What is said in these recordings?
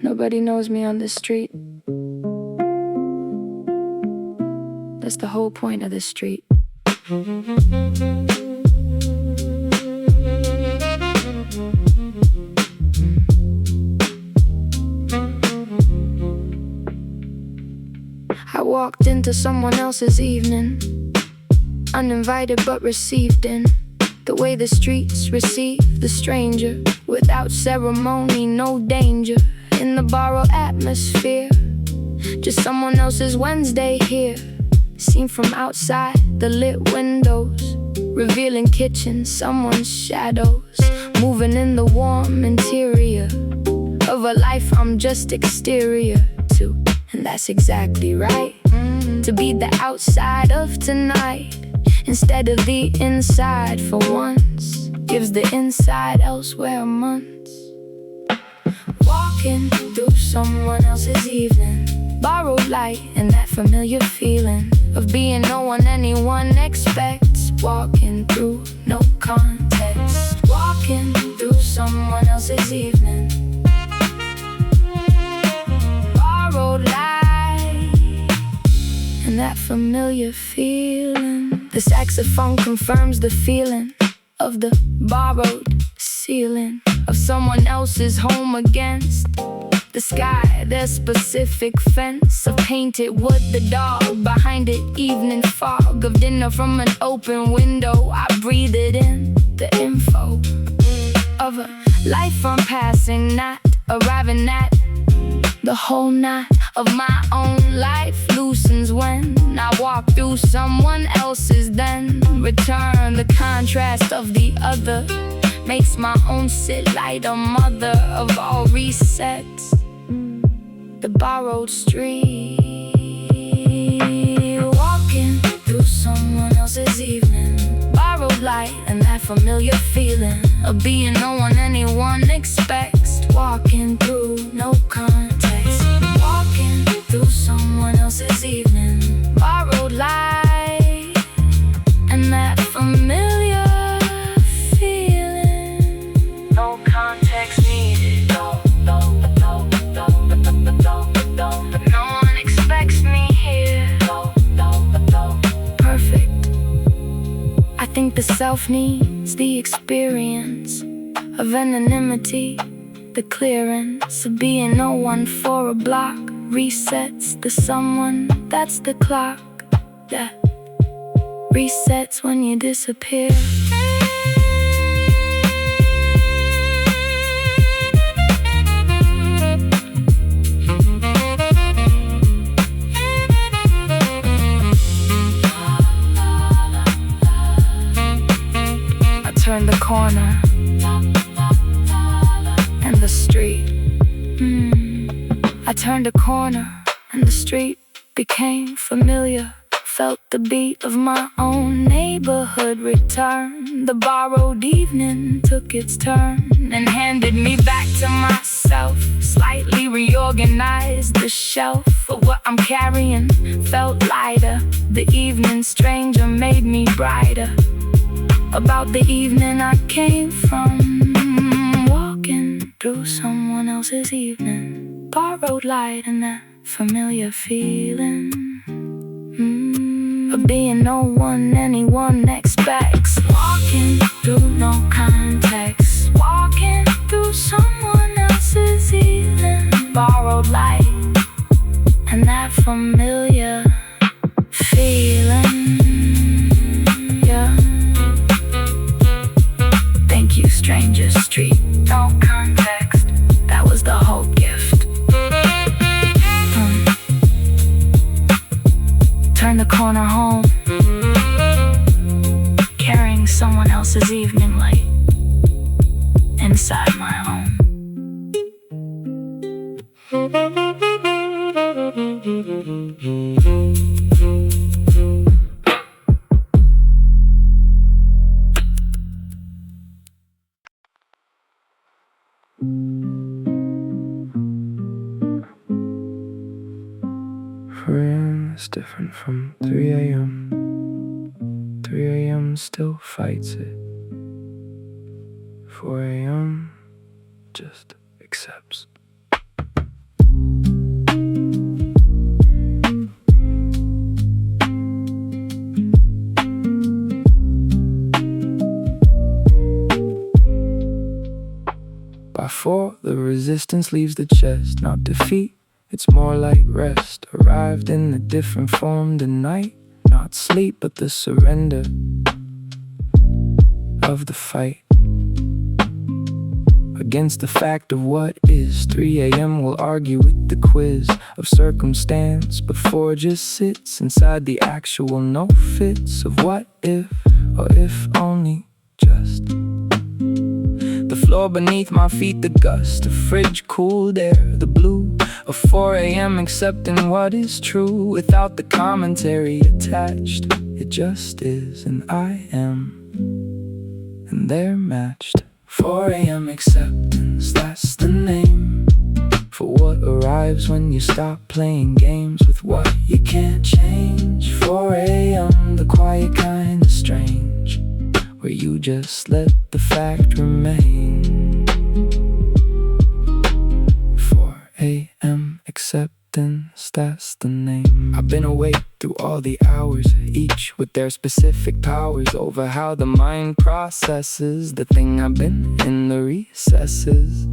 Nobody knows me on the street. That's the whole point of the street. I walked into someone else's evening, uninvited but received in the way the streets receive the stranger, without ceremony, no danger. In the borrowed atmosphere, just someone else's Wednesday here, seen from outside the lit windows, revealing kitchens, someone's shadows, moving in the warm interior of a life I'm just exterior to. And that's exactly right, to be the outside of tonight instead of the inside for once, gives the inside elsewhere months. Walking through someone else's evening, borrowed light and that familiar feeling of being no one anyone expects. Walking through no context, walking through someone else's evening, borrowed light and that familiar feeling. The saxophone confirms the feeling of the borrowed ceiling of someone else's home against the sky, their specific fence of painted wood, the dog behind it, evening fog of dinner from an open window. I breathe it in, the info of a life I'm passing, not arriving at. The whole knot of my own life loosens when I walk through someone else's, then return. The contrast of the other makes my own sit lighter, mother of all resets. The borrowed street, walking through someone else's evening, borrowed light and that familiar feeling of being no one anyone expects. Walking through no context, walking through someone else's evening, borrowed light and that familiar feeling. No context needed. No one expects me here. Perfect. I think the self needs the experience of anonymity, the clearance of being no one for a block, resets the someone, that's the clock that resets when you disappear. I turned the corner and the street. I turned a corner and the street became familiar. Felt the beat of my own neighborhood return. The borrowed evening took its turn and handed me back to myself. Slightly reorganized the shelf of what I'm carrying. Felt lighter. The evening stranger made me brighter about the evening I came from. Walking through someone else's evening, borrowed light and that familiar feeling of being no one anyone expects. Walking through no context, walking through someone else's evening, borrowed light and that familiar feeling. Yeah. Thank you, stranger street. No context, that was the whole gift. Turn the corner home, carrying someone else's evening light inside my own. It's different from 3 a.m. 3 a.m. still fights it. 4 a.m. just accepts. By 4, the resistance leaves the chest. Not defeat, it's more like rest. Arrived in a different form than night. Not sleep, but the surrender of the fight against the fact of what is. 3 a.m. will argue with the quiz of circumstance, but 4 just sits inside the actual no fits of what if, or if only just. The floor beneath my feet, the gust of fridge-cooled air, the blue of 4 a.m. accepting what is true without the commentary attached. It just is, and I am, and they're matched. 4 a.m. acceptance, that's the name for what arrives when you stop playing games with what you can't change. 4 a.m. the quiet kind of strange, where you just let the fact remain. 4 a.m. acceptance, that's the name. I've been awake through all the hours, each with their specific powers over how the mind processes the thing I've been in the recesses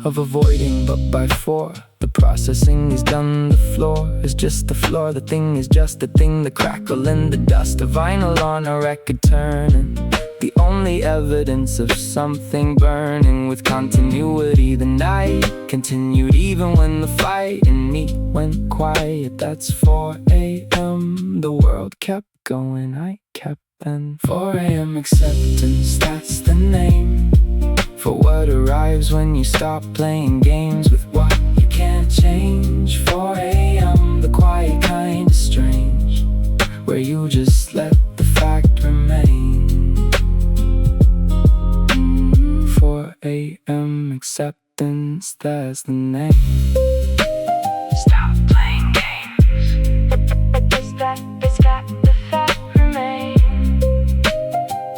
of avoiding. But by 4, the processing is done. The floor is just the floor, the thing is just the thing. The crackle and the dust of vinyl on a record turning, the only evidence of something burning with continuity. The night continued even when the fight in me went quiet. That's 4 a.m. The world kept going, I kept and 4 a.m. acceptance, that's the name for what arrives when you stop playing games with what you can't change. 4 a.m. the quiet kind of strange, where you just let the fact remain. 4 a.m. acceptance, that's the name. Stop playing games. It's got the fact remain.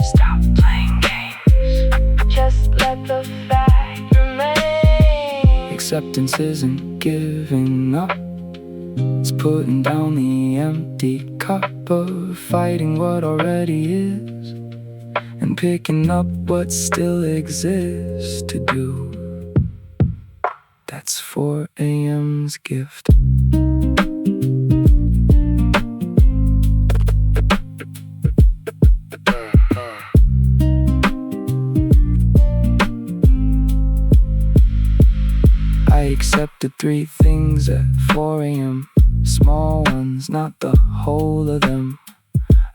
Stop playing games. Just let the fact remain. Acceptance isn't giving up, it's putting down the empty cup of fighting what already is, and picking up what still exists to do. That's 4 a.m.'s gift. I accepted 3 things at 4 a.m. Small ones, not the whole of them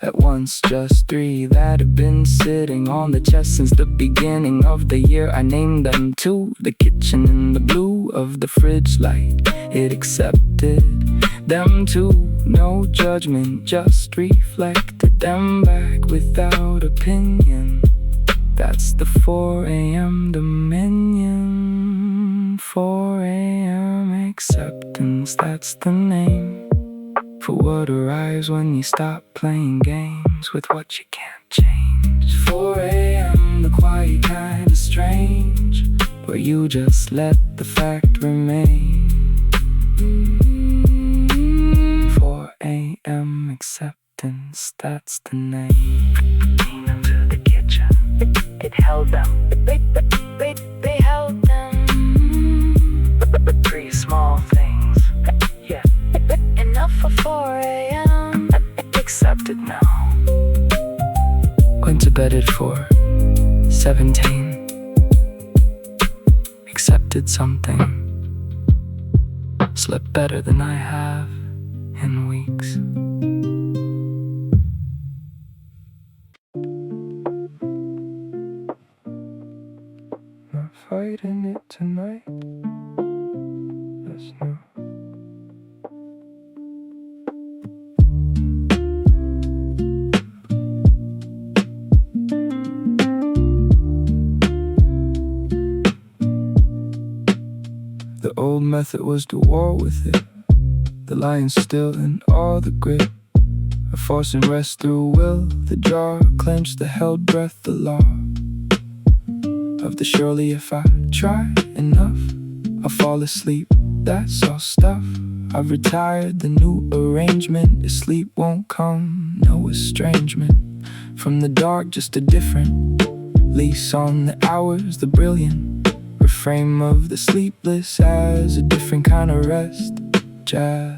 at once, just 3 that have been sitting on the chest since the beginning of the year. I named them 2, the kitchen and the blue of the fridge light. It accepted them too, no judgment, just reflected them back without opinion. That's the 4 a.m. dominion. 4 a.m. acceptance, that's the name for what arrives when you stop playing games with what you can't change. 4 a.m. the quiet kind of strange, where you just let the fact remain. 4 a.m. acceptance, that's the name. Came into the kitchen, it held them. They held them. 3 small things, yeah, enough for 4 a.m. Accepted now. Went to bed at 4:17. Accepted something. Slept better than I have in weeks. Not fighting it tonight. That's new. The old method was to war with it, the lion still in all the grit, a force and rest through will, the jar clenched, the held breath, the law of the surely if I try enough, I'll fall asleep. That's all stuff. I've retired, the new arrangement is sleep won't come, no estrangement from the dark, just a different lease on the hours, the brilliant refrain of the sleepless as a different kind of rest. Jazz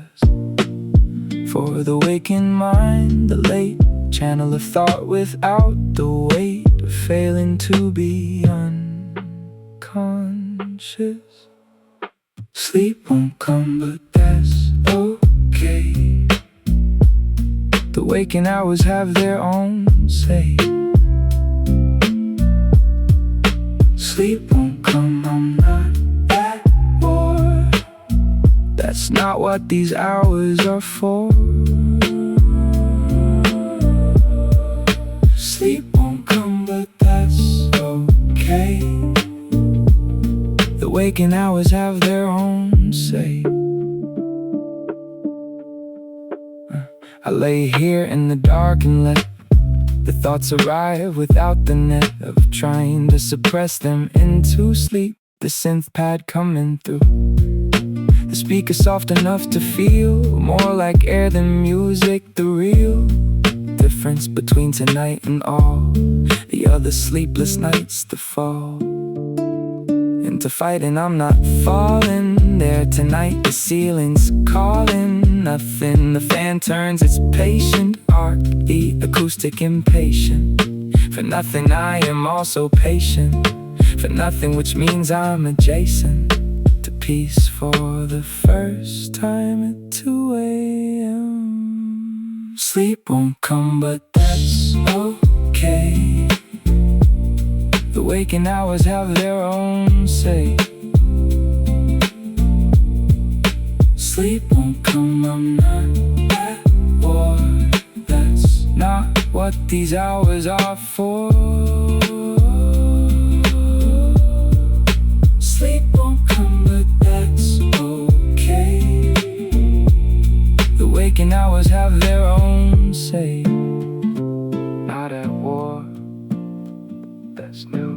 for the waking mind, the late channel of thought without the weight of failing to be unconscious. Sleep won't come, but that's okay. The waking hours have their own say. Sleep won't come, I'm not at war. That's not what these hours are for. Sleep won't come, but that's okay. The waking hours have their own say. I lay here in the dark and let the thoughts arrive without the net of trying to suppress them into sleep. The synth pad coming through, the speaker soft enough to feel more like air than music. The real difference between tonight and all the other sleepless nights, the fall into fighting. I'm not falling there tonight. The ceiling's calling, nothing. The fan turns its patient arc, the acoustic impatient. For nothing I am also patient, for nothing, which means I'm adjacent to peace for the first time at 2 a.m. Sleep won't come, but that's okay. The waking hours have their own say. Sleep won't come, I'm not at war. That's not what these hours are for. Sleep won't come, but that's okay. The waking hours have their own say. Not at war, that's new.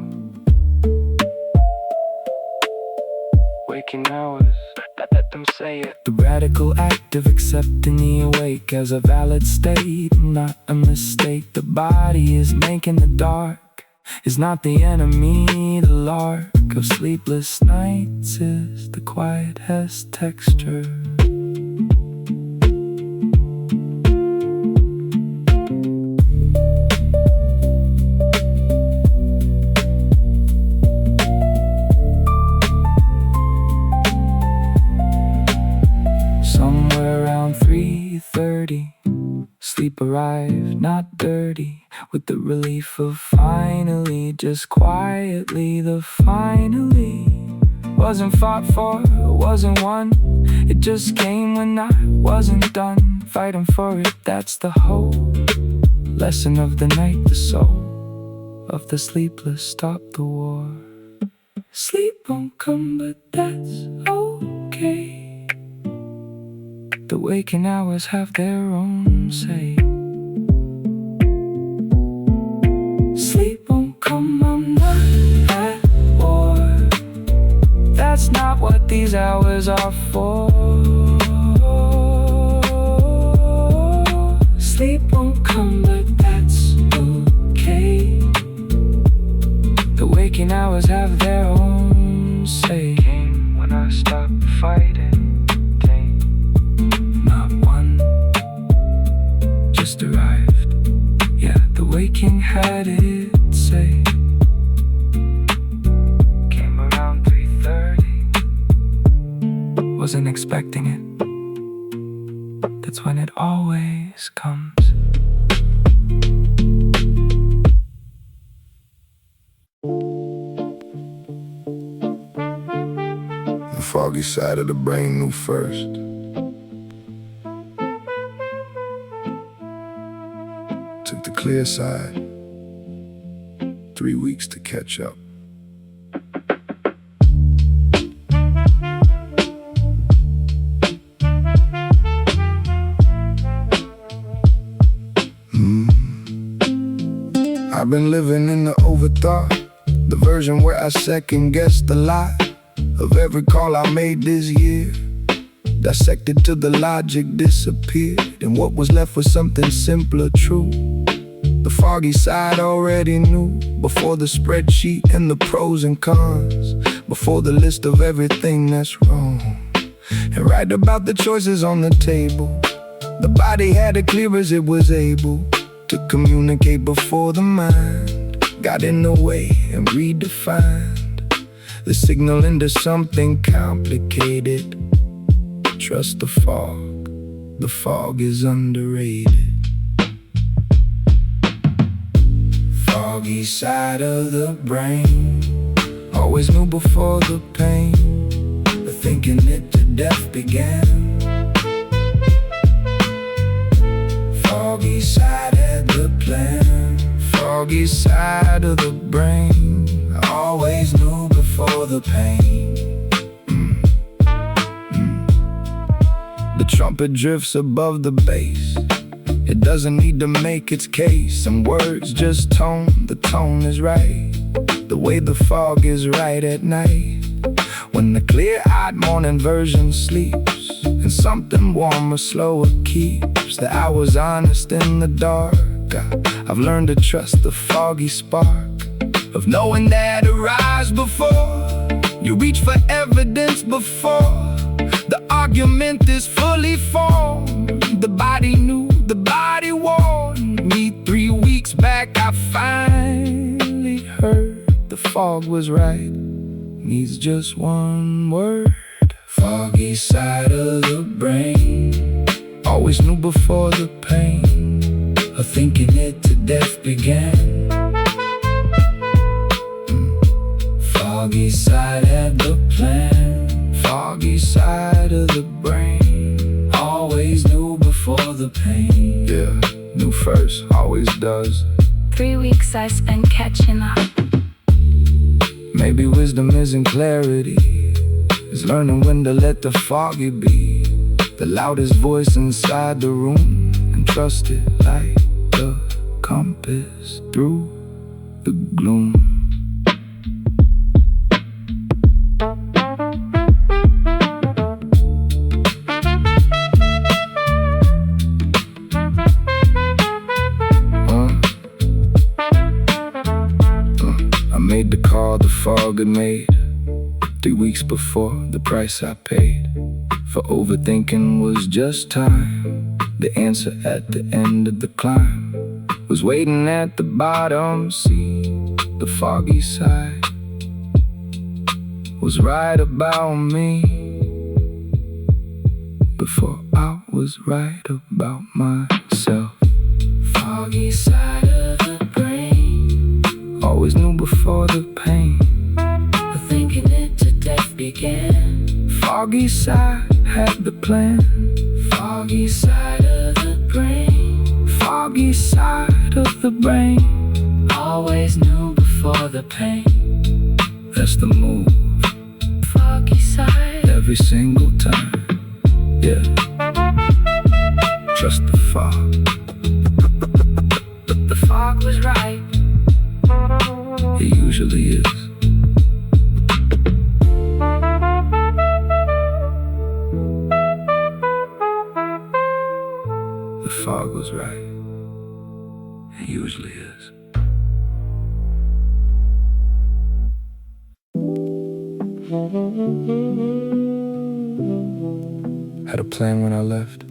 Waking hours, let them say it. The radical act of accepting the awake as a valid state, not a mistake. The body is making the dark, is not the enemy. The lark of sleepless nights is the quiet has texture. Somewhere around 3:30, sleep arrived, not dirty, with the relief of finally, just quietly. The finally wasn't fought for, wasn't won. It just came when I wasn't done fighting for it. That's the whole lesson of the night. The soul of the sleepless stop the war. Sleep won't come, but that's okay. The waking hours have their own say. Sleep won't come, I'm not at war. That's not what these hours are for. Sleep won't come, but that's okay. The waking hours have their own say. Came when I stopped fighting. Arrived, yeah, the waking had it say. Came around 3:30, wasn't expecting it. That's when it always comes. The foggy side of the brain knew first. Took the clear side, 3 weeks to catch up. I've been living in the overthought, The version where I second-guessed a lot of every call I made this year. Dissected till the logic disappeared, and what was left was something simpler, true. The foggy side already knew, before the spreadsheet and the pros and cons, before the list of everything that's wrong. And right about the choices on the table, the body had it clear as it was able to communicate before the mind got in the way and redefined the signal into something complicated. Trust the fog is underrated. Foggy side of the brain, always knew before the pain, but thinking it to death began. Foggy side had the plan, foggy side of the brain, always knew before the pain. The trumpet drifts above the bass, it doesn't need to make its case. Some words just tone, the tone is right, the way the fog is right at night. When the clear-eyed morning version sleeps, and something warmer, slower keeps the hours honest in the dark. I've learned to trust the foggy spark of knowing that arrives before you reach for evidence, before the argument is fully formed. The body knew, the body warned me 3 weeks back. I finally heard the fog was right, needs just one word. Foggy side of the brain, always knew before the pain of thinking it to death began. Foggy side had the plan, foggy side of the brain, always knew before the pain. Yeah, knew first, always does. 3 weeks I spent catching up. Maybe wisdom isn't clarity, it's learning when to let the foggy be the loudest voice inside the room, and trust it like the compass through the gloom. I made the call the fog had made 3 weeks before. The price I paid for overthinking was just time. The answer at the end of the climb was waiting at the bottom. See, the foggy side was right about me before I was right about myself. Foggy side of the brain, always knew before the pain, but thinking it to death began. Foggy side had the plan, foggy side of the brain, foggy side of the brain, always knew before the pain. That's the move, foggy side, every single time. Yeah, trust the fog. The fog was right, it usually is. The fog was right, it usually is. Had a plan when I left.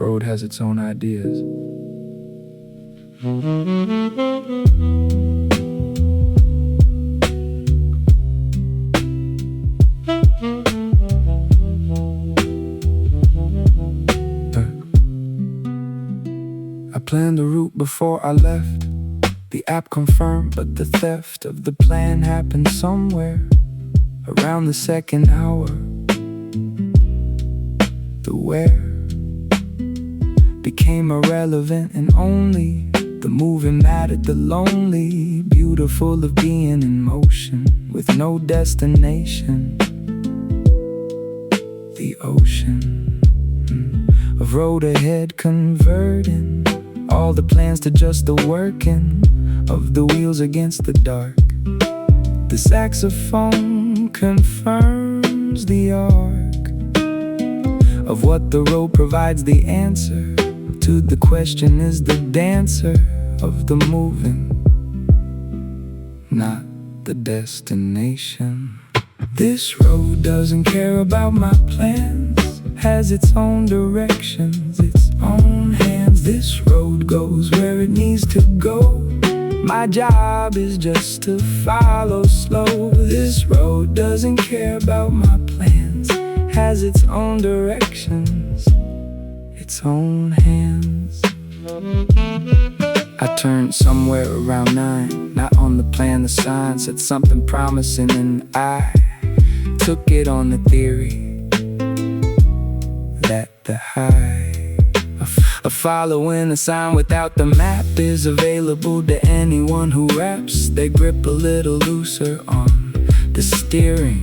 Road has its own ideas. I planned the route before I left. The app confirmed, but the theft of the plan happened somewhere around the second hour. The where became irrelevant, and only the moving mattered. The lonely, beautiful of being in motion with no destination. The ocean of road ahead, converting all the plans to just the working of the wheels against the dark. The saxophone confirms the arc of what the road provides the answer to the question. Is the dancer of the moving, not the destination. This road doesn't care about my plans, has its own directions, its own hands. This road goes where it needs to go. My job is just to follow slow. This road doesn't care about my plans, has its own directions, its own hands. I turned somewhere around 9, not on the plan. The sign said something promising, and I took it on the theory that the high of following a sign without the map is available to anyone who raps. They grip a little looser on the steering,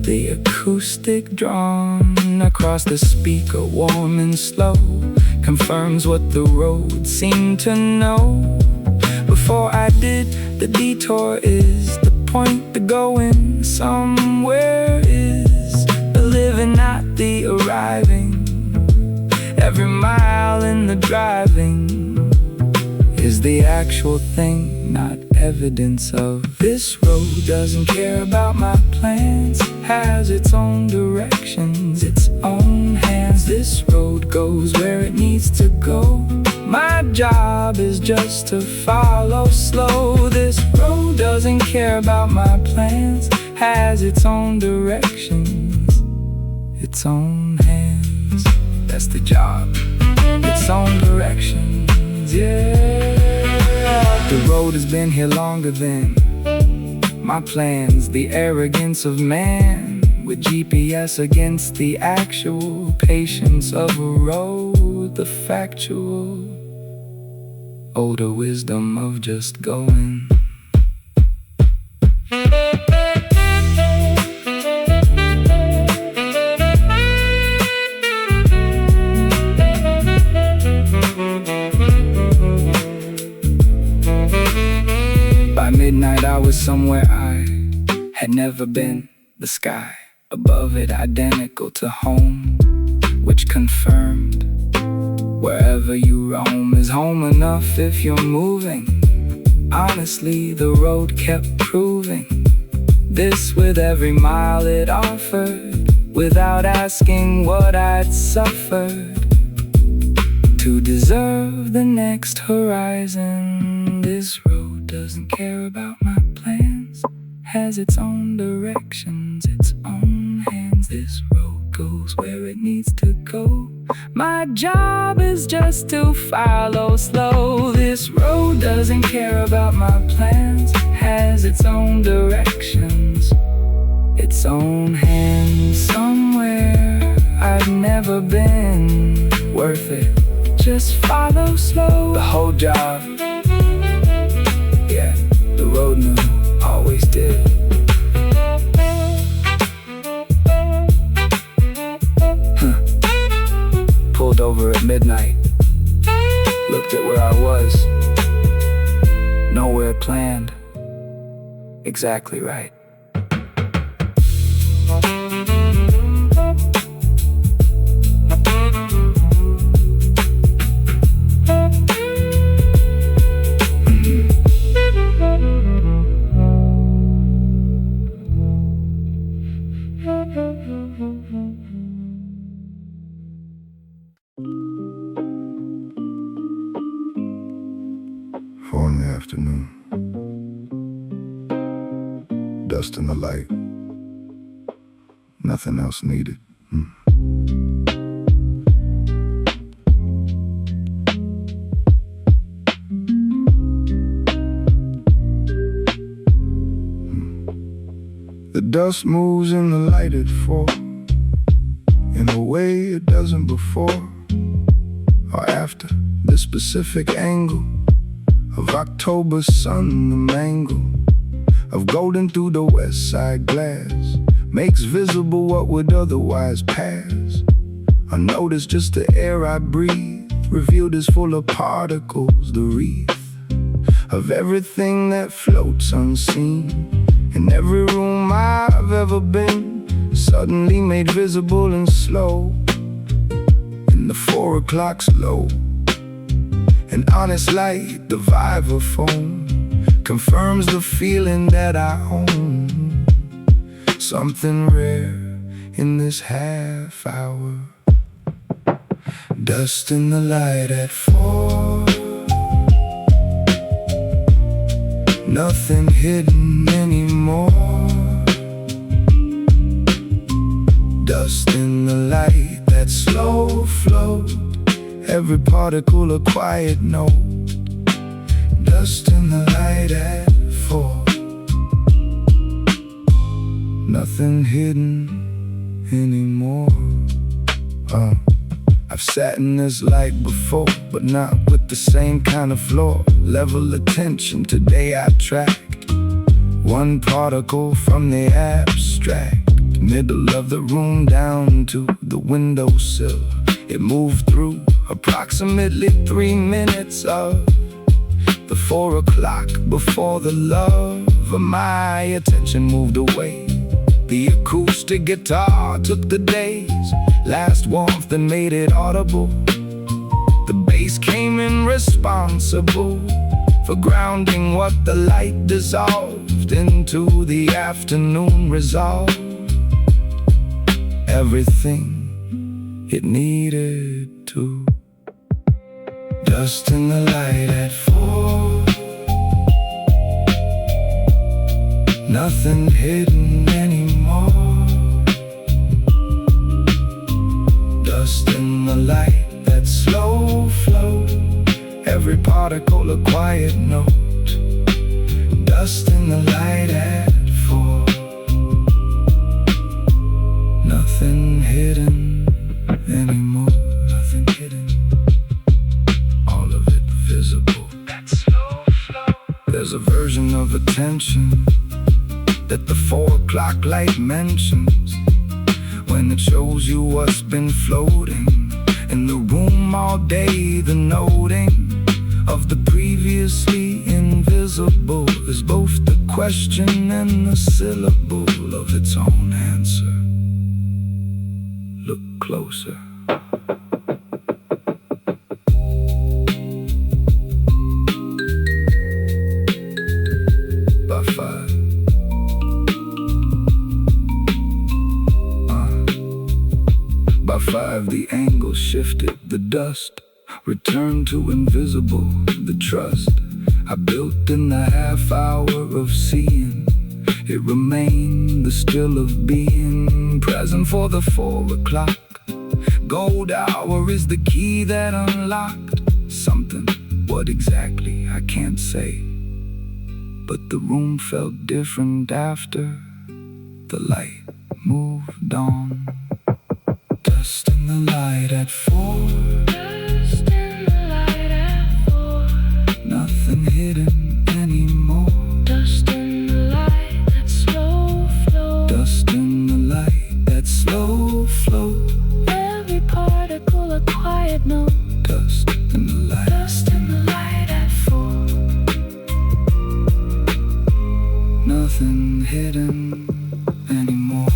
the acoustic drawn across the speaker, warm and slow, confirms what the road seemed to know before I did. The detour is the point. The going somewhere is the living, not the arriving. Every mile in the driving is the actual thing, not evidence of. This road doesn't care about my plans, has its own directions, its own hands. This road goes where it needs to go. My job is just to follow slow. This road doesn't care about my plans, has its own directions, its own hands. That's the job, its own directions, yeah. The road has been here longer than my plans. The arrogance of man with GPS against the actual patience of a road. The factual older wisdom of just going. By midnight I was somewhere I had never been. The sky above it identical to home, which confirmed wherever you roam is home enough if you're moving. Honestly, the road kept proving this with every mile it offered, without asking what I'd suffered to deserve the next horizon. This road doesn't care about my plans, has its own directions, its own hands. This road goes where it needs to go. My job is just to follow slow. This road doesn't care about my plans, has its own directions, its own hands. Somewhere I've never been, worth it, just follow slow. The whole job, yeah, the road knew, always did. Pulled over at midnight, looked at where I was. Nowhere planned, exactly right. Four in the afternoon, dust in the light, nothing else needed. The dust moves in the light at 4 in a way it doesn't before or after. This specific angle of October sun, the mangle of golden through the west side glass makes visible what would otherwise pass unnoticed. Just the air I breathe, revealed is full of particles. The wreath of everything that floats unseen. In every room I've ever been, suddenly made visible and slow. And the 4 o'clock's low. An honest light, the vibraphone, confirms the feeling that I own. Something rare in this half hour. Dust in the light at 4. Nothing hidden anymore. Dust in the light that slow flows. Every particle a quiet note. Dust in the light at 4. Nothing hidden anymore. I've sat in this light before, but not with the same kind of floor. Level of tension, today I tracked one particle from the abstract. Middle of the room down to the windowsill. It moved through approximately 3 minutes of the 4 o'clock before the love of my attention moved away. The acoustic guitar took the day's last warmth and made it audible. The bass came in responsible for grounding what the light dissolved into the afternoon resolve. Everything it needed to. Dust in the light at 4. Nothing hidden anymore. Dust in the light that slow flow. Every particle a quiet note. Dust in the light at 4. Nothing hidden anymore. Nothing hidden. All of it visible. That slow flow. There's a version of attention that the 4 o'clock light mentions, when it shows you what's been floating in the room all day. The noting of the previously invisible is both the question and the syllable of its own answer. Look closer. By 5. By 5, the angle shifted, the dust returned to invisible. The trust I built in the half hour of seeing, it remained the still of being present for the 4 o'clock. Gold hour is the key that unlocked something. What exactly, I can't say, but the room felt different after the light moved on. Dust in the light at 4. Dust in the light at 4. Nothing hidden anymore. Dust in the light that slow flow. Dust in the light that slow flow. Every particle a quiet note. Dust in the light. Dust in the light at 4. Nothing hidden anymore.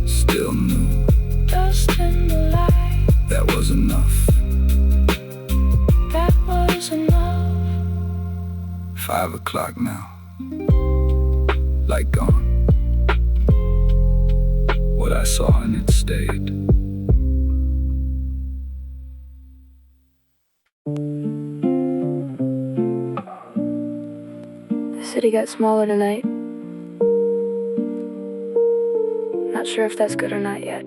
Still new. Dust in the light. That was enough. That was enough. 5 o'clock now. Light gone. What I saw and it stayed. The city got smaller tonight. Not sure if that's good or not yet.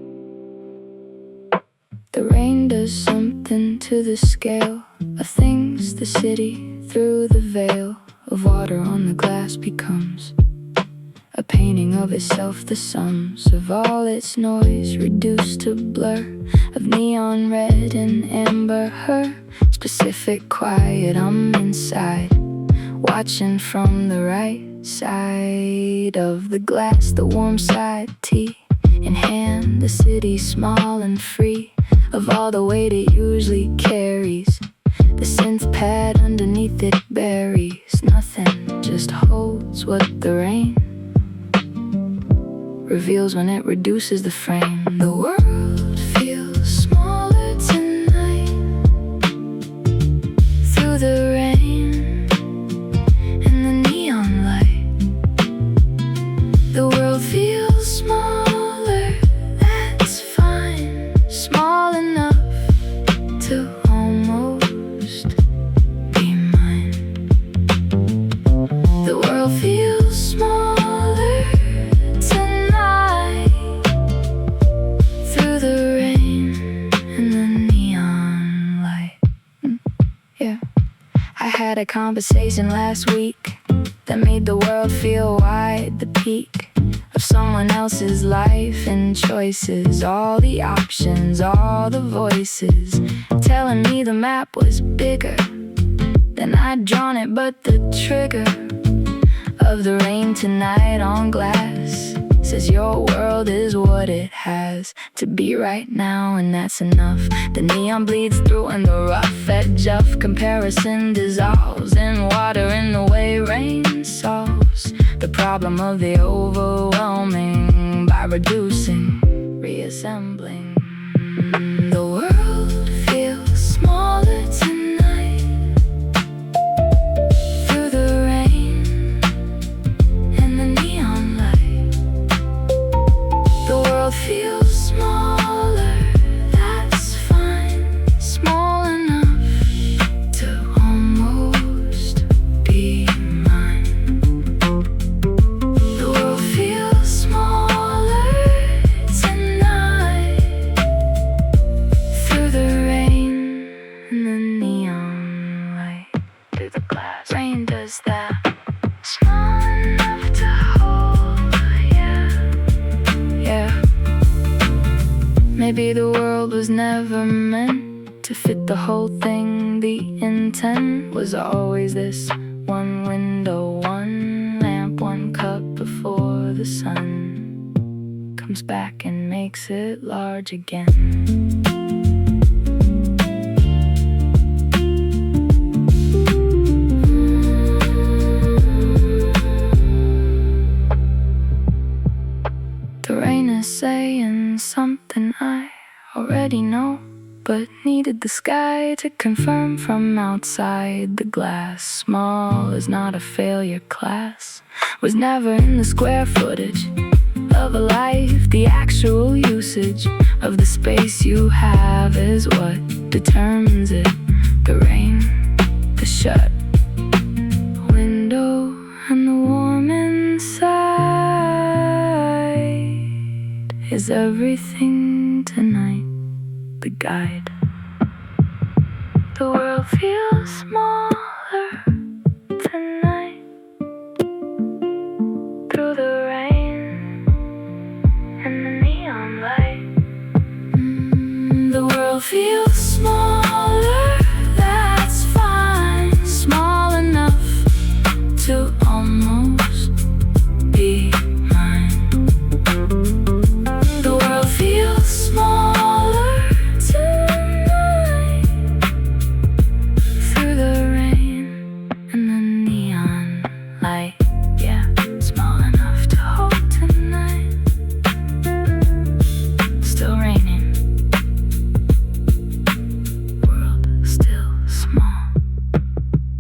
The rain does something to the scale of things. The city, through the veil of water on the glass, becomes a painting of itself, the sums of all its noise reduced to blur of neon red and amber. Her specific quiet, I'm inside, watching from the right side of the glass, the warm side, tea in hand. The city small and free of all the weight it usually carries. The synth pad underneath it buries nothing, just holds what the rain reveals when it reduces the frame. The world feels smaller tonight through the rain and the neon light. The world feels smaller, that's fine, small enough to almost be mine. The world feels smaller tonight through the rain and the neon light. Yeah. I had a conversation last week that made the world feel wide, the peak of someone else's life and choices. All the options, all the voices telling me the map was bigger than I'd drawn it, but the trigger of the rain tonight on glass says your world is what it has to be right now, and that's enough. The neon bleeds through and the rough edge of comparison dissolves in water in the way rain solves the problem of the overwhelming by reducing, reassembling. The world feels smaller tonight through the rain and the neon light. The world feels smaller, that's fine, small enough to almost be mine. The world feels smaller tonight through the rain and the neon light. Through the glass, rain does that. Small enough to hold, yeah. Maybe the world was never meant to fit the whole thing. The intent was always this: one window, one lamp, one cup before the sun comes back and makes it large again. The rain is saying something I already know, but needed the sky to confirm from outside the glass. Small is not a failure class, was never in the square footage of a life. The actual usage of the space you have is what determines it. The rain, the shut window, and the warm inside is everything tonight. The guide. The world feels smaller tonight through the rain and the neon light. The world feels smaller, that's fine, small enough to almost be mine. The world feels smaller tonight through the rain and the neon light. Yeah, small enough to hold tonight. Still raining. World still small,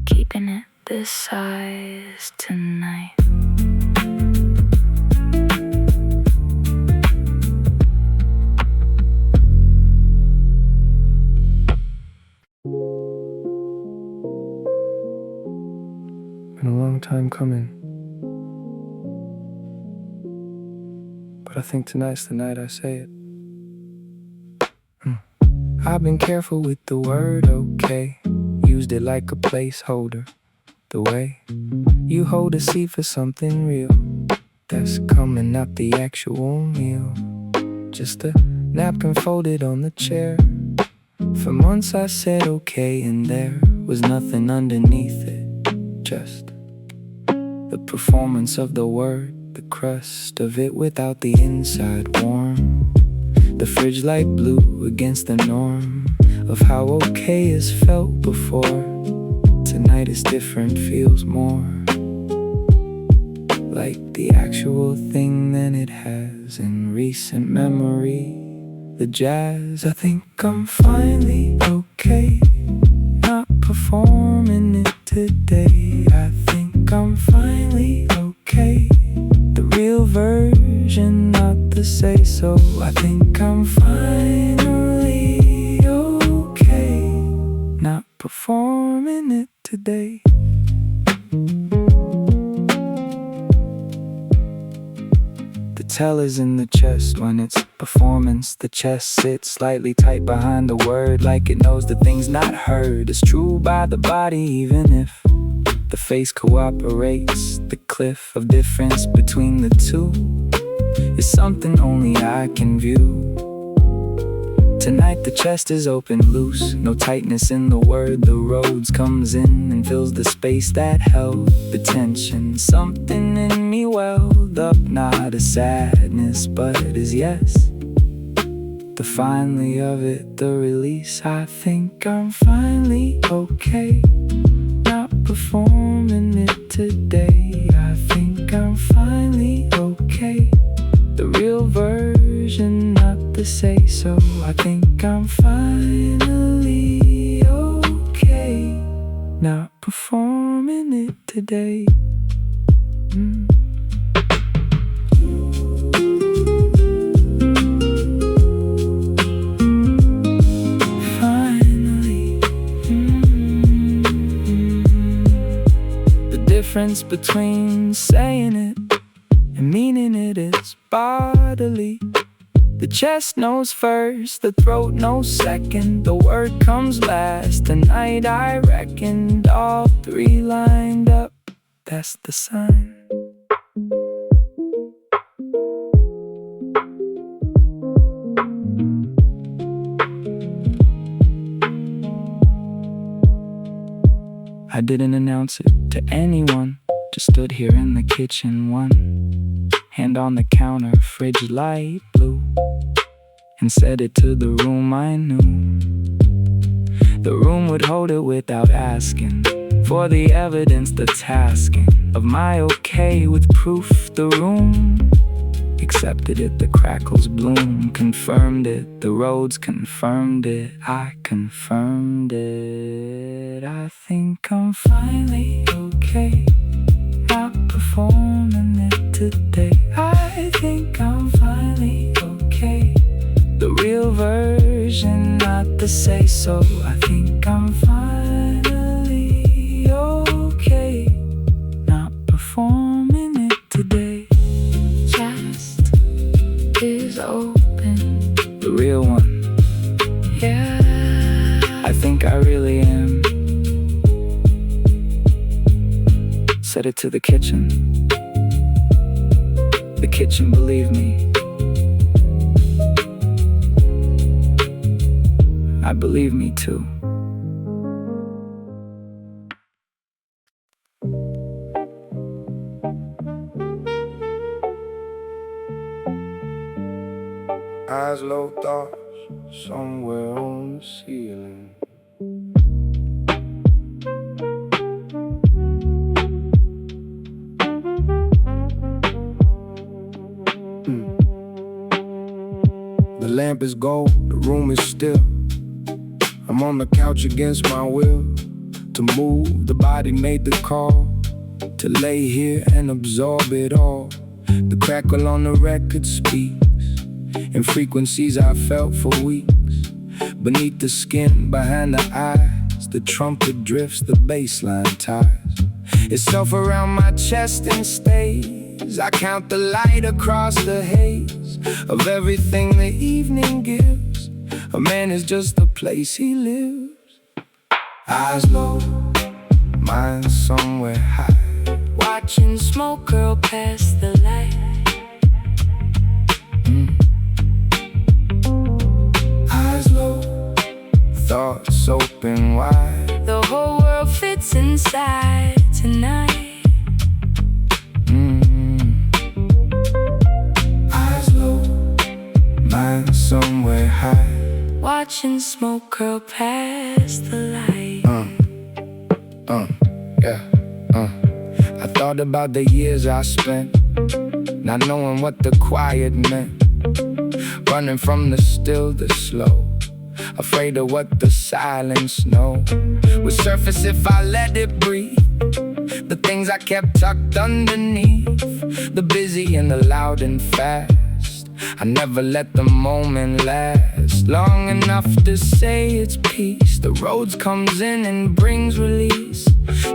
keeping it this size tonight. Been a long time coming, but I think tonight's the night I say it. I've been careful with the word okay, used it like a placeholder. The way you hold a seat for something real that's coming, not the actual meal. Just a napkin folded on the chair. For months I said okay, and there was nothing underneath it. Just the performance of the word, the crust of it without the inside warm. The fridge light blue against the norm of how okay is felt before. Tonight is different, feels more like the actual thing than it has in recent memory. The jazz, I think I'm finally okay, not performing it today. I think I'm finally okay, the real version, not the say-so. I think I'm finally okay, not performing it today. The tell is in the chest when it's performance. The chest sits slightly tight behind the word, like it knows the thing's not heard is true by the body, even if the face cooperates. The cliff of difference between the two is something only I can view. Tonight the chest is open, loose, no tightness in the word. The roads comes in and fills the space that held the tension. Something in me welled up, not a sadness, but as yes. The finally of it, the release. I think I'm finally okay, not performing it today. I think I'm finally okay, the real version, not the say-so. I think I'm finally okay, not performing it today. Finally. The difference between saying it and meaning it is bodily. The chest knows first, the throat knows second. The word comes last. Tonight I reckoned all three lined up. That's the sign. I didn't announce it to anyone, just stood here in the kitchen, one hand on the counter, fridge light blue, and said it to the room I knew. The room would hold it without asking for the evidence, the tasking of my okay with proof. The room accepted it, the crackles bloom, confirmed it, the roads confirmed it, I confirmed it. I think I'm finally okay, not performing it today. I think I'm finally okay, the real version, not the say-so. I think I'm finally okay, not performing it today. Chest is open, the real one. Yeah, I think I really am. Said it to the kitchen. The kitchen believed me. I believe me too. Eyes low, thoughts somewhere on the ceiling. The lamp is gold, the room is still. I'm on the couch against my will. To move, the body made the call. To lay here and absorb it all. The crackle on the record speaks in frequencies I felt for weeks. Beneath the skin, behind the eyes, the trumpet drifts, the bass line ties itself around my chest and stays. I count the light across the haze of everything the evening gives. A man is just the place he lives. Eyes low, mind somewhere high, Watching smoke curl past the light. Eyes low, thoughts open wide. The whole world fits inside tonight. Eyes low, mind somewhere high. Watching watching smoke curl past the light. I thought about the years I spent not knowing what the quiet meant, running from the still, the slow, afraid of what the silence know would surface if I let it breathe. The things I kept tucked underneath, the busy and the loud and fast. I never let the moment last long enough to say it's peace. The roads comes in and brings release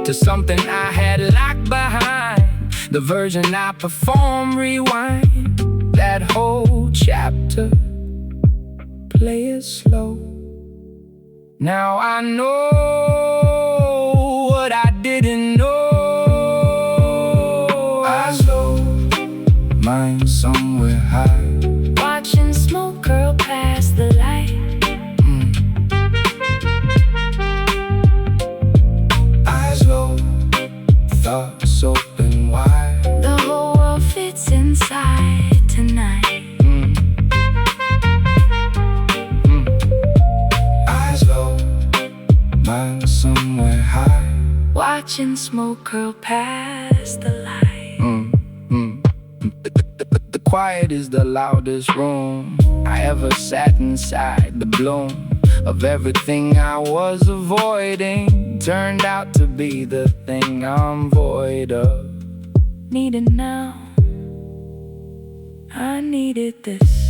to something I had locked behind. The version I perform, rewind that whole chapter, play it slow. Now I know what I didn't know. Eyes low, mind somewhere high, Watching smoke curl past the light. eyes low, thoughts open wide. The whole world fits inside tonight. Eyes low, mind somewhere high. Watching smoke curl past the light. The quiet is the loudest room I ever sat inside. The bloom of everything I was avoiding turned out to be the thing I'm void of. Needed now, I needed this.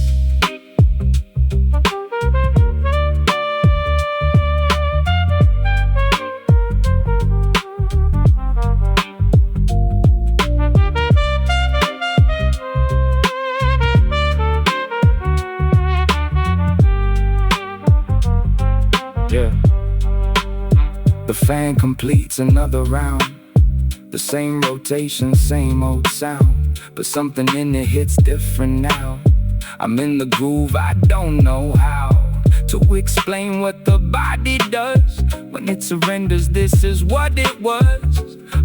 Yeah. The fan completes another round. The same rotation, same old sound, but something in it hits different now. I'm in the groove, I don't know how to explain what the body does when it surrenders. This is what it was.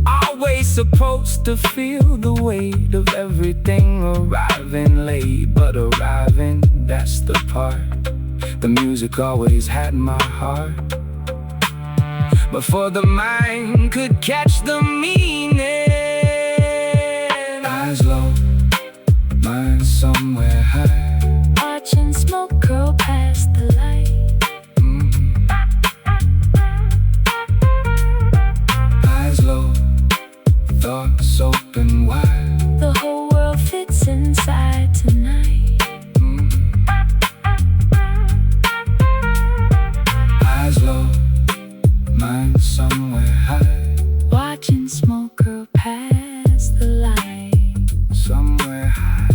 Always supposed to feel the weight of everything arriving late, but arriving, that's the part. The music always had my heart, before the mind could catch the meaning. Eyes low, mind somewhere high. Watching smoke curl past the light. Eyes low, thoughts open wide. The whole world fits inside tonight. Eyes low, mind somewhere high. Watching smoke curl past the light. Somewhere high,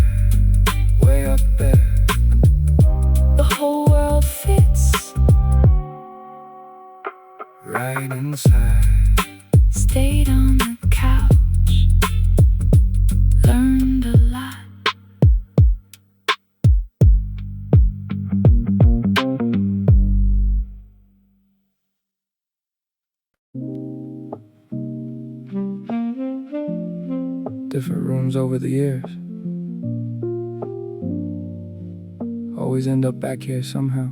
way up there. The whole world fits Right inside. Stayed on the couch, learned a lot. Different rooms over the years. Always end up back here somehow.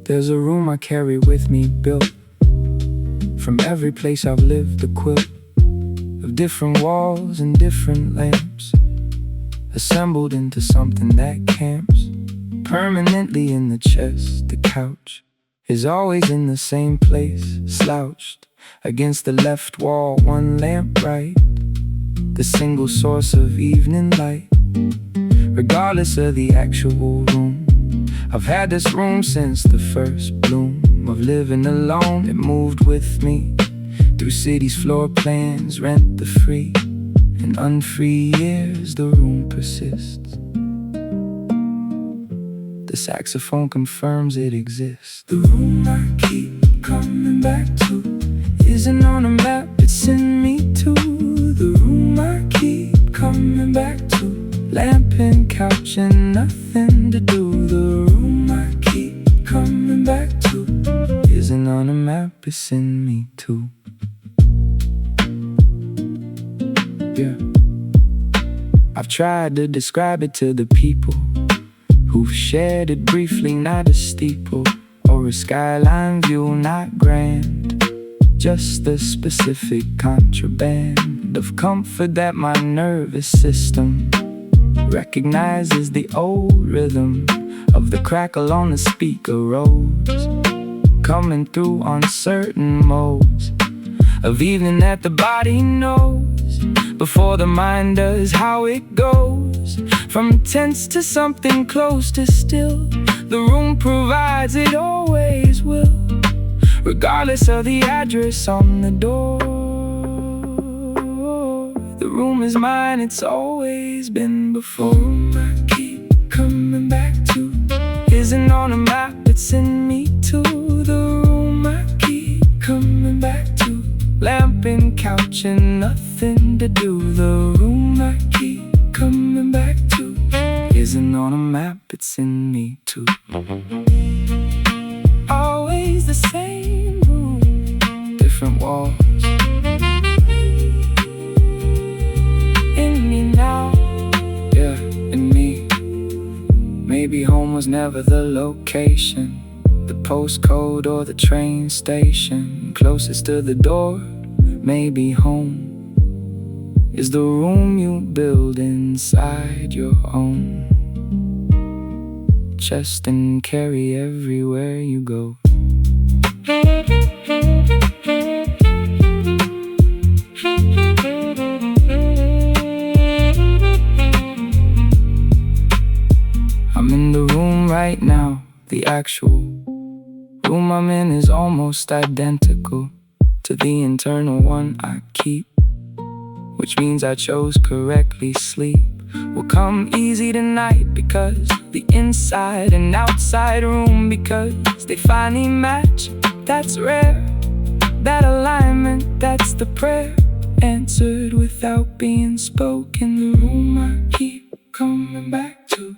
There's a room I carry with me, built from every place I've lived, a quilt of different walls and different lamps, assembled into something that camps permanently in the chest. The couch is always in the same place, slouched against the left wall, one lamp right, the single source of evening light. Regardless of the actual room, I've had this room since the first bloom of living alone. It moved with me through cities, floor plans, rent the free and unfree years. The room persists. The saxophone confirms it exists. The room I keep coming back to isn't on a map, it's in me too. The room I keep coming back to, lamp and couch and nothing to do. The room I keep coming back to isn't on on a map, it's in me too. Yeah. I've tried to describe it to the people who've shared it briefly, not a steeple or a skyline view, not grand, just the specific contraband of comfort that my nervous system recognizes, the old rhythm of the crackle on the speaker rows, coming through on certain modes of evening that the body knows before the mind does. How it goes from tense to something close to still. The room provides, it always will, regardless of the address on the door. The room is mine, it's always been before. I keep coming back to isn't on a map, it's in me too. The room I keep coming back to, lamp and couch and nothing to do. The room I keep coming back to isn't on a map, it's in me too. Always the same room, different walls. In me now, yeah, in me. Maybe home was never the location, the postcode or the train station closest to the door. Maybe home is the room you build inside your own chest and carry everywhere you go. I'm in the room right now. The actual room I'm in is almost identical to the internal one I keep, which means I chose correctly. Sleep will come easy tonight because the inside and outside room, because they finally match. That's rare, that alignment, that's the prayer answered without being spoken. The room I keep coming back to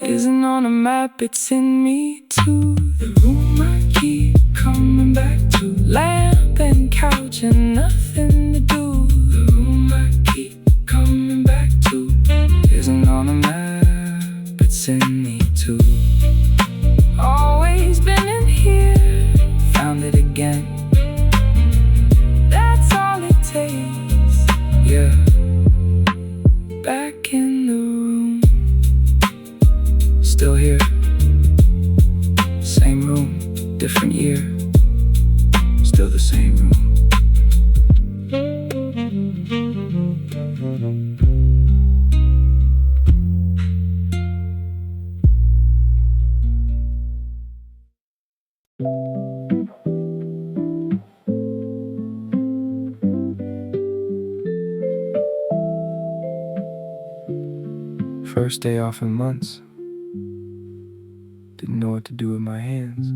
isn't on a map, it's in me too. The room I keep coming back to, lamp and couch and nothing to do. The room I keep coming back to isn't on a map, it's in me too. Always been in here, found it again. That's all it takes, yeah. Back in the room, still here. Same room, different year, still the same room. First day off in months. Didn't know what to do with my hands.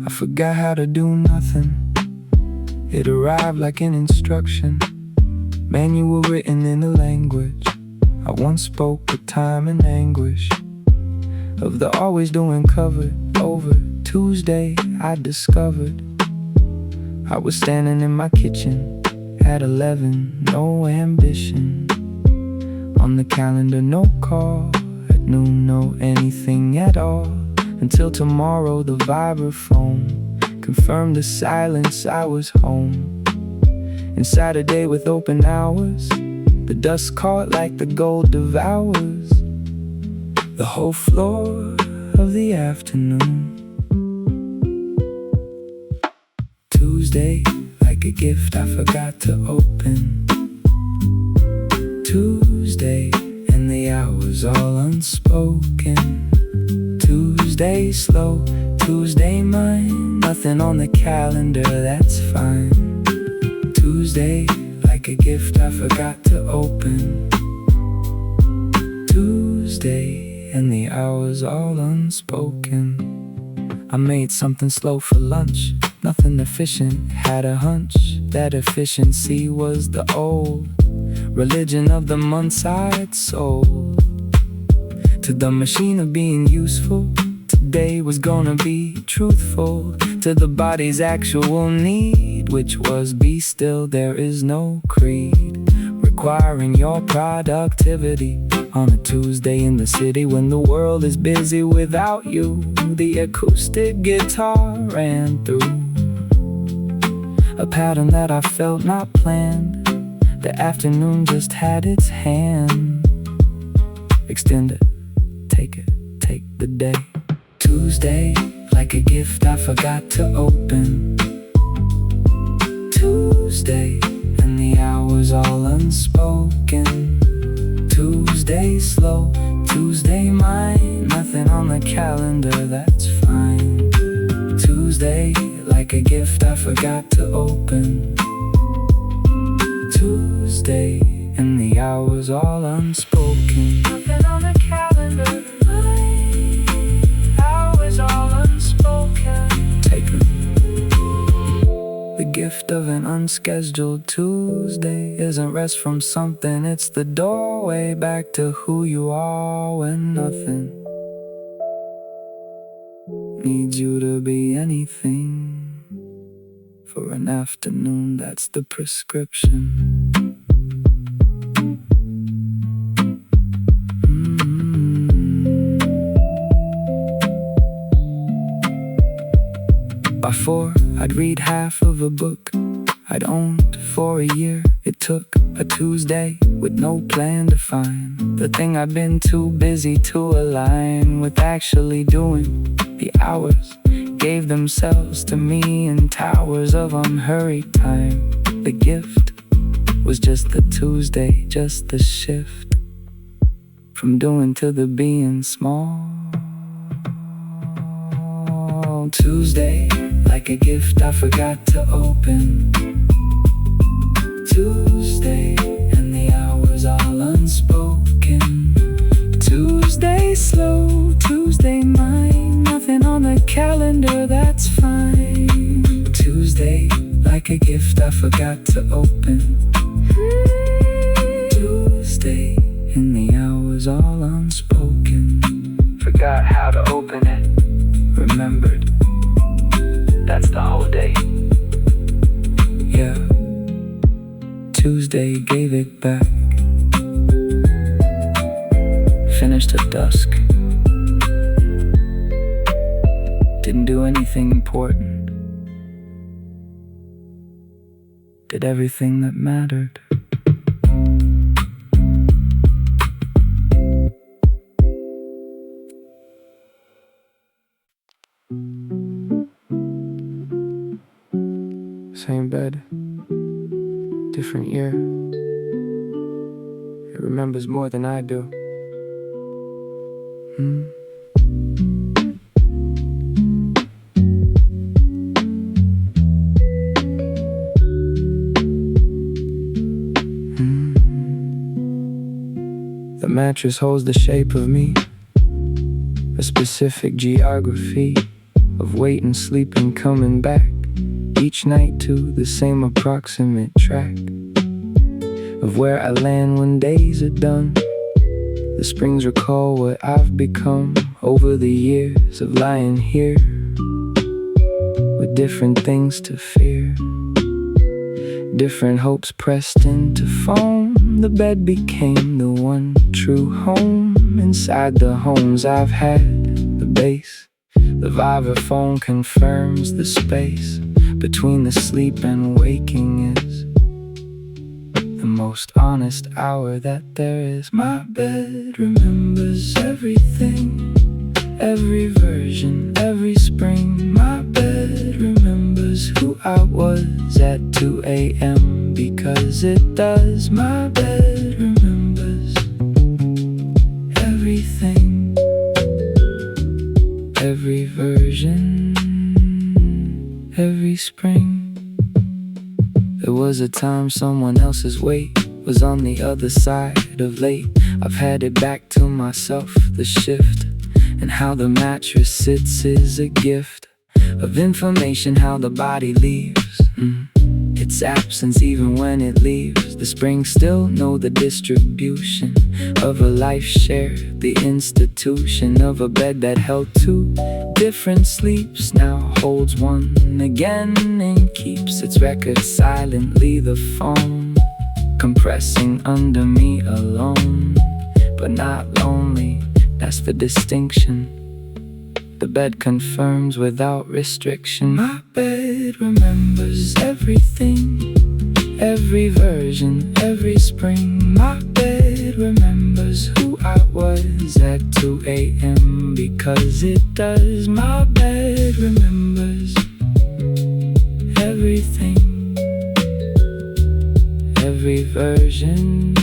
I forgot how to do nothing. It arrived like an instruction, manual written in a language I once spoke with time and anguish. Of the always doing covered over. Tuesday I discovered I was standing in my kitchen at 11, no ambition. On the calendar, no call. At noon, no anything at all. Until tomorrow, the vibraphone confirmed the silence, I was home. Inside a day with open hours, the dust caught like the gold devours the whole floor of the afternoon. Tuesday, like a gift I forgot to open. Tuesday, and the hours all unspoken. Tuesday slow, Tuesday mine. Nothing on the calendar, that's fine. Tuesday, like a gift I forgot to open. Tuesday, and the hours all unspoken. I made something slow for lunch, nothing efficient. Had a hunch that efficiency was the old religion of the months I'd sold to the machine of being useful. Tuesday was gonna be truthful to the body's actual need, which was be still. There is no creed requiring your productivity on a Tuesday in the city when the world is busy without you. The acoustic guitar ran through a pattern that I felt not planned. The afternoon just had its hand. Extend it, take the day. Tuesday, like a gift I forgot to open. Tuesday, and the hours all unspoken. Tuesday slow, Tuesday mine. Nothing on the calendar, that's fine. Tuesday, like a gift I forgot to open. Tuesday, and the hours all unspoken. Nothing on the calendar, hours all unspoken. Take it. The gift of an unscheduled Tuesday isn't rest from something, it's the doorway back to who you are when nothing needs you to be anything. For an afternoon, that's the prescription. By 4, I'd read half of a book I'd owned for a year. It took a Tuesday with no plan to find the thing I'd been too busy to align with actually doing. The hours gave themselves to me in towers of unhurried time. The gift was just the Tuesday, just the shift from doing to the being small. Tuesday, like a gift I forgot to open. Tuesday, and the hours all unspoken. Tuesday slow, Tuesday mine. Nothing on the calendar, that's fine. Tuesday, like a gift I forgot to open. Tuesday, and the hours all unspoken. Forgot how to open it, remembered. That's the whole day. Yeah, Tuesday gave it back. Finished at dusk. Didn't do anything important. Did everything that mattered. Same bed, different year. It remembers more than I do. The mattress holds the shape of me, a specific geography of waiting, sleeping, coming back each night to the same approximate track of where I land when days are done. The springs recall what I've become over the years of lying here with different things to fear, different hopes pressed into foam. The bed became the one true home inside the homes I've had. The base, the vibraphone confirms the space between the sleep and waking is the most honest hour that there is. My bed remembers everything, every version, every spring. My bed remembers who I was at 2 a.m. because it does. My bed remembers everything, every version, every spring. There was a time someone else's weight was on the other side of late. I've had it back to myself, the shift, and how the mattress sits is a gift of information, how the body leaves. its absence even when it leaves. The spring still know the distribution of a life share, the institution of a bed that held two different sleeps now holds one again and keeps its record silently. The foam compressing under me alone, but not lonely, that's the distinction. The bed confirms without restriction. My bed remembers everything, every version, every spring. My bed remembers who I was at 2 a.m. because it does. My bed remembers everything, every version,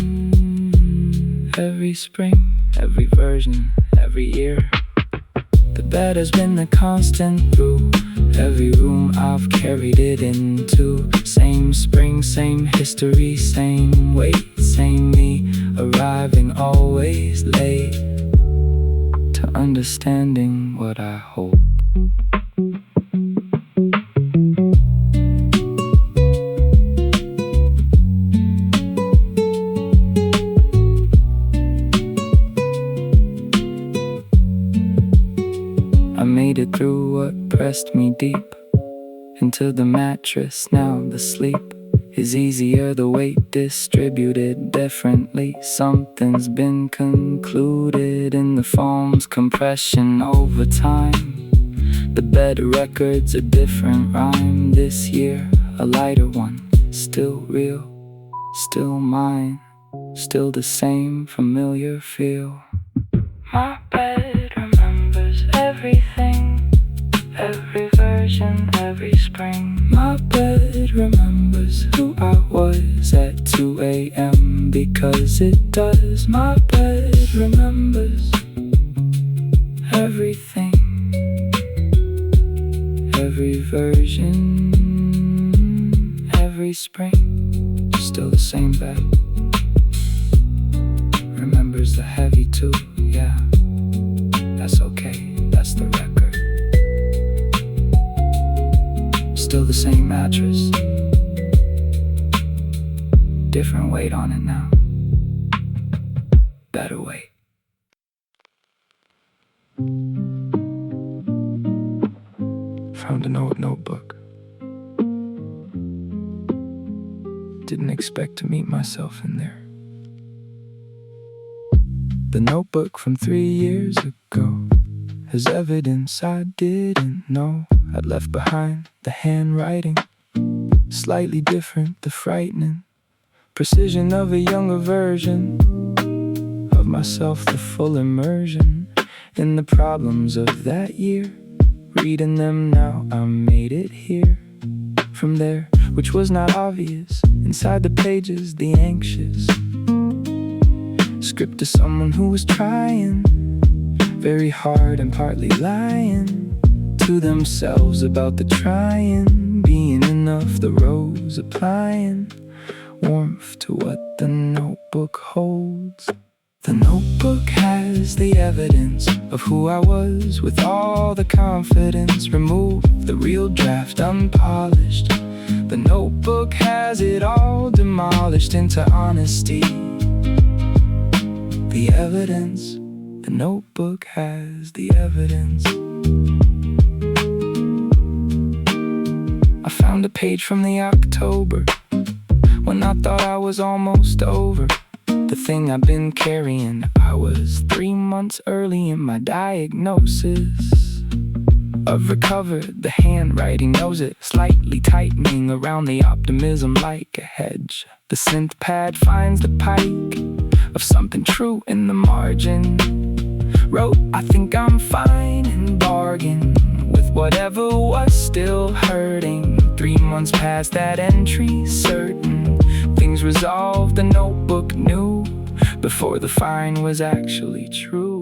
every spring, every version, every year. The bed has been the constant through every room I've carried it into. Same spring, same history, same weight, same me, arriving always late to understanding what I hope. I made it through what pressed me deep into the mattress. Now the sleep is easier, the weight distributed differently. Something's been concluded in the foam's compression over time. The bed records a different rhyme this year, a lighter one, still real, still mine, still the same familiar feel. My bed remembers everything, every version, every spring. My bed remembers who I was at 2 a.m. because it does. My bed remembers everything, every version, every spring. Still the same bed. Remembers the heavy too, yeah. That's okay, that's the record. Still the same mattress, different weight on it now. Better weight. Found an old notebook. Didn't expect to meet myself in there. The notebook from 3 years ago has evidence I didn't know I'd left behind. The handwriting, slightly different, the frightening precision of a younger version of myself, the full immersion in the problems of that year. Reading them now, I made it here. From there, which was not obvious, inside the pages, the anxious script to someone who was trying very hard and partly lying to themselves about the trying being enough. The rose applying warmth to what the notebook holds. The notebook has the evidence of who I was with all the confidence. Remove the real draft, unpolished. The notebook has it all demolished into honesty. The evidence, the notebook has the evidence. I found a page from the October when I thought I was almost over the thing I've been carrying. I was 3 months early in my diagnosis of recovered. The handwriting knows it, slightly tightening around the optimism like a hedge. The synth pad finds the pike of something true in the margin. Wrote, I think I'm fine, and bargain with whatever was still hurting. 3 months past that entry, certain things resolved. The notebook knew before the fine was actually true.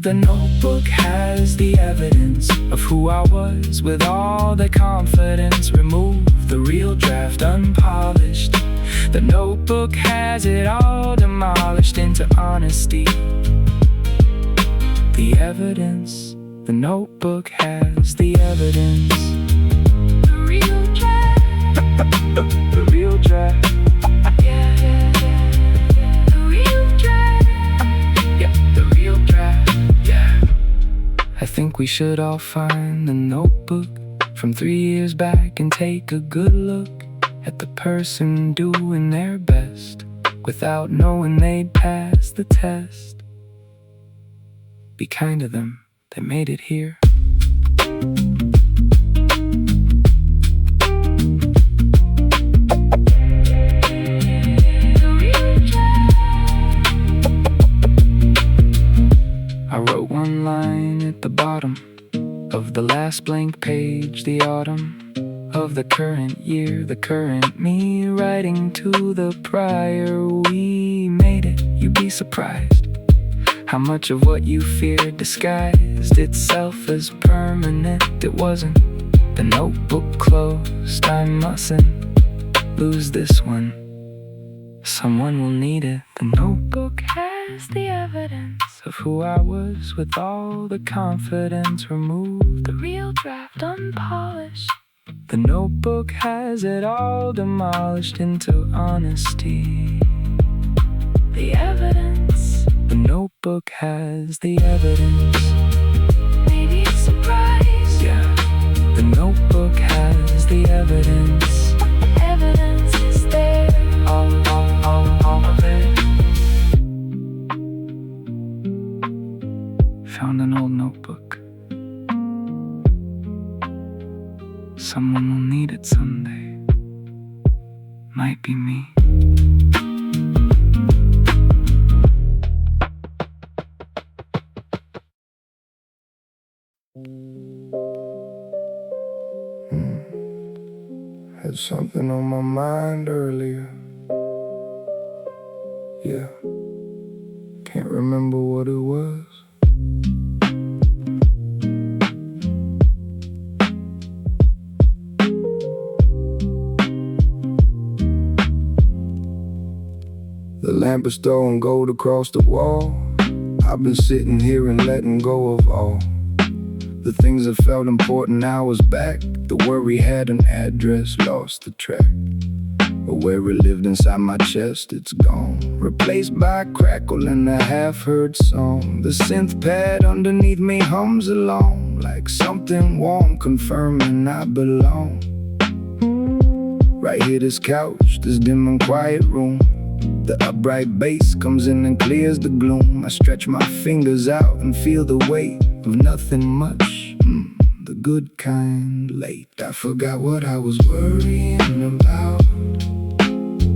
The notebook has the evidence of who I was with all the confidence. Remove the real draft, unpolished. The notebook has it all demolished into honesty. The evidence, the notebook has the evidence. The real draft. The real draft. The real draft. Yeah, the real draft. Yeah. I think we should all find a notebook from 3 years back and take a good look at the person doing their best without knowing they'd pass the test. Be kind to them, they made it here. I wrote one line at the bottom of the last blank page, the autumn of the current year, the current me writing to the prior. We made it, you'd be surprised how much of what you feared disguised itself as permanent. It wasn't. The notebook closed, I mustn't lose this one. Someone will need it. The notebook has the evidence of who I was with all the confidence removed. The real draft unpolished. The notebook has it all demolished into honesty. The evidence. The notebook has the evidence. Maybe a surprise. Yeah. The notebook has the evidence. Evidence is there. All of it. Found an old notebook. Someone will need it someday. Might be me. Had something on my mind earlier. Yeah. Can't remember what it was. The lamp is throwing gold across the wall. I've been sitting here and letting go of all the things that felt important hours back. The worry had an address, lost the track. But where it lived inside my chest, it's gone. Replaced by a crackle and a half-heard song. The synth pad underneath me hums along, like something warm confirming I belong. Right here, this couch, this dim and quiet room. The upright bass comes in and clears the gloom. I stretch my fingers out and feel the weight of nothing much, the good kind late. I forgot what I was worrying about.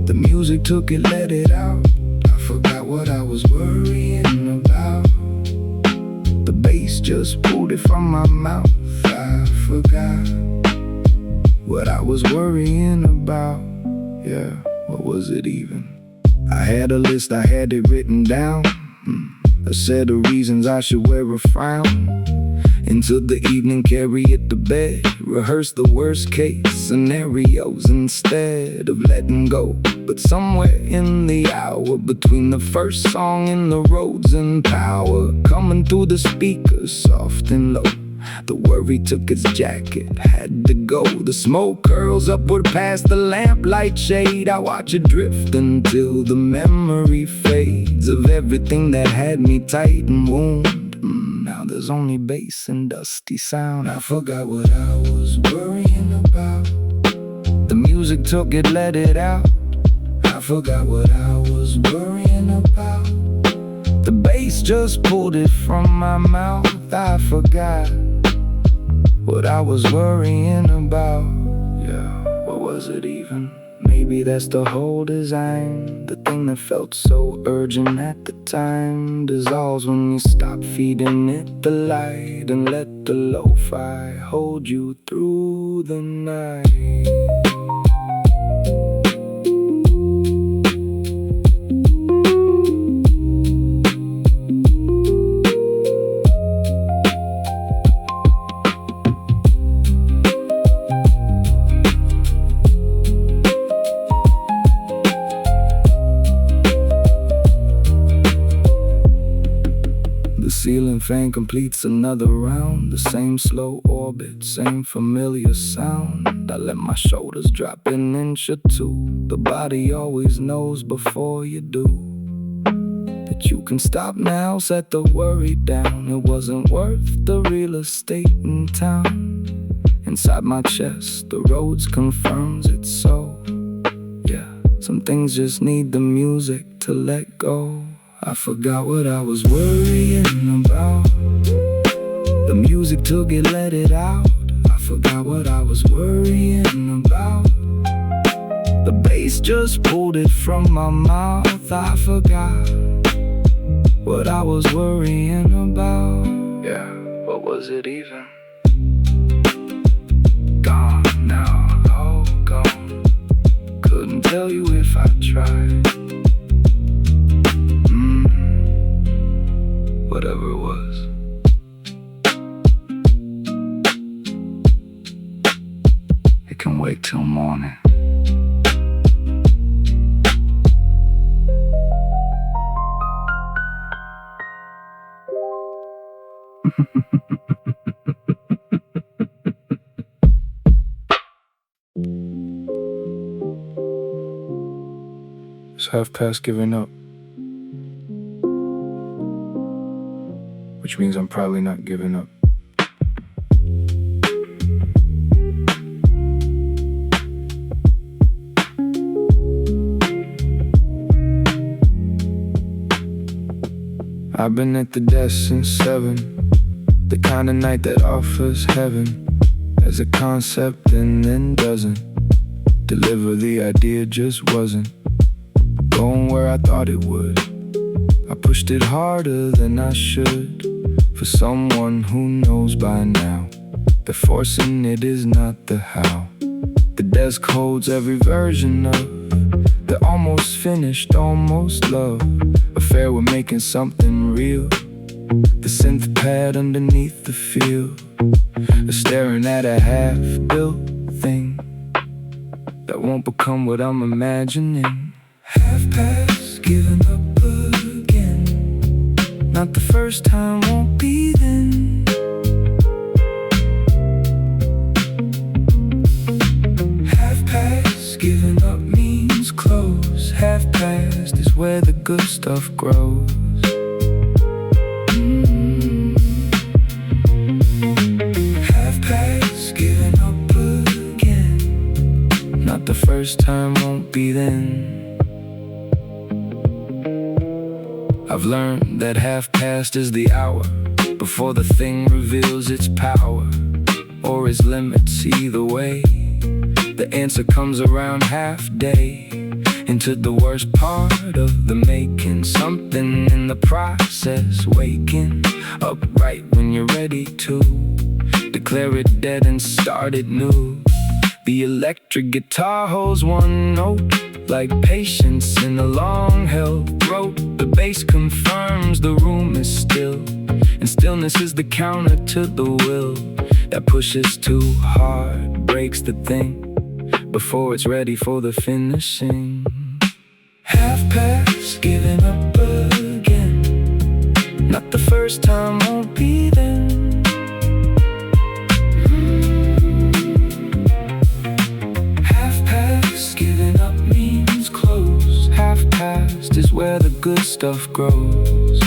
The music took it, let it out. I forgot what I was worrying about. The bass just pulled it from my mouth. I forgot what I was worrying about. Yeah, what was it even? I had a list, I had it written down. A set of reasons I should wear a frown. Into the evening, carry it to bed. Rehearse the worst case scenarios instead of letting go. But somewhere in the hour between the first song and the roads and power, coming through the speakers soft and low, the worry took its jacket, had to go. The smoke curls upward past the lamplight shade. I watch it drift until the memory fades of everything that had me tight and wound. Now there's only bass and dusty sound. I forgot what I was worrying about. The music took it, let it out. I forgot what I was worrying about. The bass just pulled it from my mouth. I forgot what I was worrying about. Yeah, what was it even? Maybe that's the whole design. The thing that felt so urgent at the time dissolves when you stop feeding it the light and let the lo-fi hold you through the night. ceiling fan completes another round. The same slow orbit, same familiar sound. I let my shoulders drop an inch or two. The body always knows before you do that you can stop now, set the worry down. It wasn't worth the real estate in town. Inside my chest, the roads confirms it so. Yeah, some things just need the music to let go. I forgot what I was worrying about. The music took it, let it out. I forgot what I was worrying about. The bass just pulled it from my mouth. I forgot what I was worrying about. Yeah, what was it even? Gone now, all gone. Couldn't tell you if I tried. Whatever it was. It can wait till morning. It's 1:30 giving up, which means I'm probably not giving up. I've been at the desk since 7, the kind of night that offers heaven as a concept and then doesn't deliver. The idea just wasn't going where I thought it would. I pushed it harder than I should for someone who knows by now that forcing it is not the how. The desk holds every version of the almost finished, almost love affair. We're making something real. The synth pad underneath the field, staring at a half-built thing that won't become what I'm imagining. Half past, giving up again. Not the first time, won't be then. Half past, giving up means close. Half past is where the good stuff grows. Half past, giving up again. Not the first time, won't be then. I've learned that half past is the hour before the thing reveals its power or its limits. Either way, the answer comes around half day, into the worst part of the making. Something in the process, waking up right when you're ready to declare it dead and start it new. The electric guitar holds one note, like patience in a long-held throat. The bass confirms the room is still, and stillness is the counter to the will that pushes too hard, breaks the thing before it's ready for the finishing. Half past, giving up again. Not the first time, won't be then. Half past is where the good stuff grows.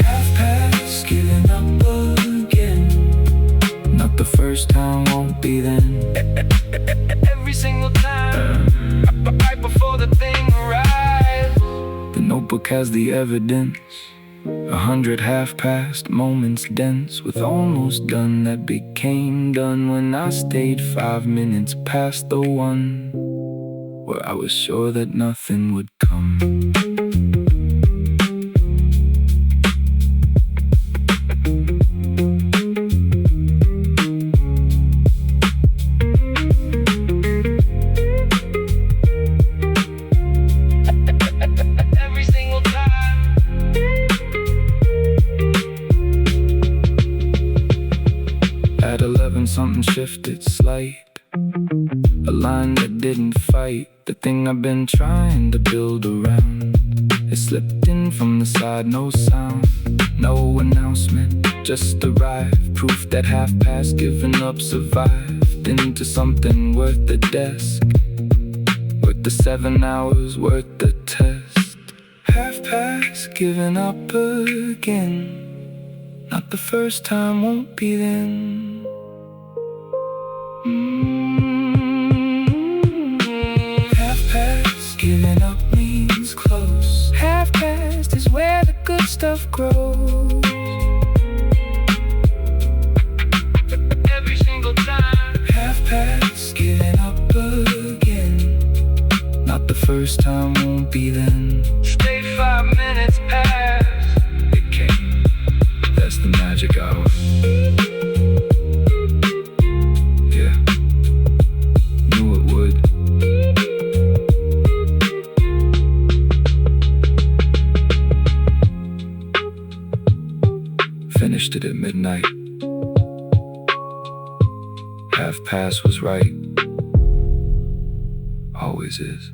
Half past, giving up again. Not the first time, won't be then. Every single time, right before the thing arrives. The notebook has the evidence. 100 half-past moments dense with almost done that became done when I stayed 5 minutes past the one where I was sure that nothing would come. At 11 something shifted slight, a line that didn't fight, the thing I've been trying to build around. It slipped in from the side, no sound, no announcement, just arrived. Proof that half past given up survived into something worth the desk, worth the 7 hours, worth the test. Half past giving up again. Not the first time, won't be then. Half past giving up means close. Half past is where the good stuff grows. Every single time. Half past giving up again. Not the first time, won't be then. Stay 5 minutes past. It came. That's the magic hour. Yeah, knew it would. Finished it at midnight. Half past was right. Always is.